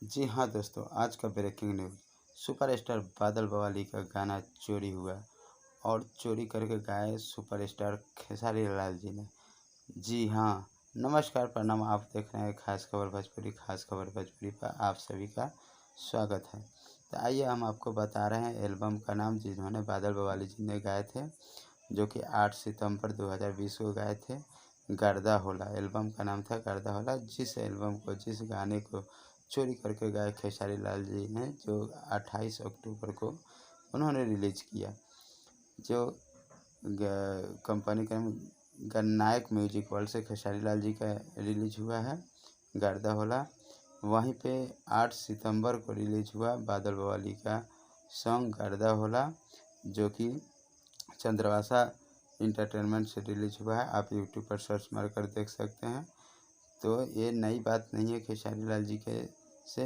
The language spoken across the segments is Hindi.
जी हाँ दोस्तों, आज का ब्रेकिंग न्यूज़। सुपरस्टार बादल बवाली का गाना चोरी हुआ और चोरी करके गाए सुपरस्टार खेसारी लाल जी ने। जी हाँ, नमस्कार प्रणाम। आप देख रहे हैं खास खबर भोजपुरी। खास खबर भोजपुरी पर आप सभी का स्वागत है। तो आइए हम आपको बता रहे हैं एल्बम का नाम जिन्होंने बादल बवाली जी ने गाए थे, जो कि 8 सितंबर 2020 को गाए थे। गर्दा होला एल्बम का नाम था, गर्दा होला। जिस एल्बम को, जिस गाने को चोरी करके गाए खेसारी लाल जी ने, जो 28 अक्टूबर को उन्होंने रिलीज किया, जो कंपनी का गन्नायक म्यूजिक वर्ल्ड से खेसारी लाल जी का रिलीज हुआ है गर्दा होला। वहीं पे 8 सितंबर को रिलीज हुआ बादल बवाली का सॉन्ग गर्दा होला, जो कि चंद्रभाषा इंटरटेनमेंट से रिलीज हुआ है। आप यूट्यूब पर सर्च मार कर देख सकते हैं। तो ये नई बात नहीं है खेसारी लाल जी के से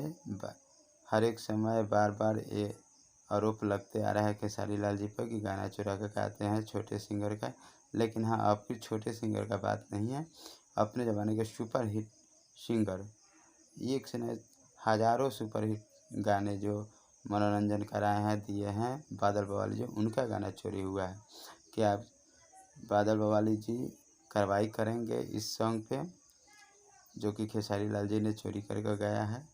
हर एक समय बार बार ये आरोप लगते आ रहा है खेसारी लाल जी पर कि गाना चुरा कर गाते हैं छोटे सिंगर का। लेकिन हाँ, आपकी छोटे सिंगर का बात नहीं है, अपने ज़माने के सुपर हिट सिंगर, एक से नहीं हज़ारों सुपर हिट गाने जो मनोरंजन कराए हैं, दिए हैं बादल बवाली जी, उनका गाना चोरी हुआ है। क्या बादल बवाली जी कार्रवाई करेंगे इस सॉन्ग पे जो कि खेसारी लाल जी ने चोरी करके गाया है?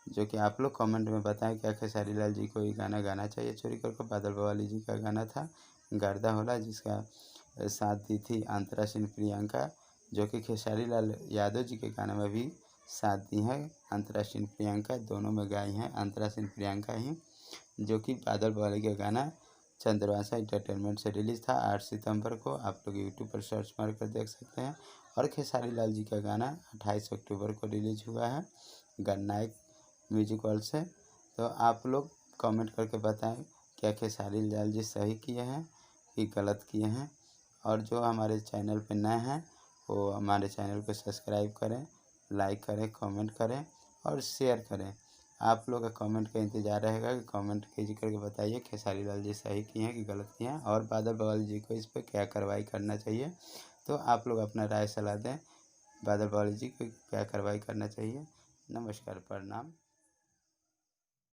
जो कि आप लोग कमेंट में बताएं, क्या खेसारी लाल जी को ये गाना गाना चाहिए चोरी करके? बादल बवाली जी का गाना था गर्दा होला, जिसका साथ दी थी अंतरा सिंह प्रियंका, जो कि खेसारी लाल यादव जी के गाने में भी साथ दी हैं। अंतरा सिंह प्रियंका दोनों में गाई हैं, अंतरा सिंह प्रियंका ही। जो कि बादल बवाली का गाना चंद्रभाषा इंटरटेनमेंट से रिलीज़ था 8 सितंबर को। आप लोग यूट्यूब पर सर्च मार कर देख सकते हैं। और खेसारी लाल जी का गाना 28 अक्टूबर को रिलीज हुआ है गन्नायक म्यूजिक वर्ल्ड से। तो आप लोग कमेंट करके बताएं, क्या खेसारी लाल जी सही किए हैं कि गलत किए हैं? और जो हमारे चैनल पे नए हैं वो हमारे चैनल को सब्सक्राइब करें, लाइक करें, कमेंट करें और शेयर करें। आप लोग का कमेंट का इंतज़ार रहेगा कि कमेंट कीजिए करके बताइए खेसारी लाल जी सही किए हैं कि गलत किए हैं, और बादल बवाली जी को इस पर क्या कार्रवाई करना चाहिए। तो आप लोग अपना राय सलाह दें, बादल बवाली जी को क्या कार्रवाई करना चाहिए। नमस्कार, प्रणाम।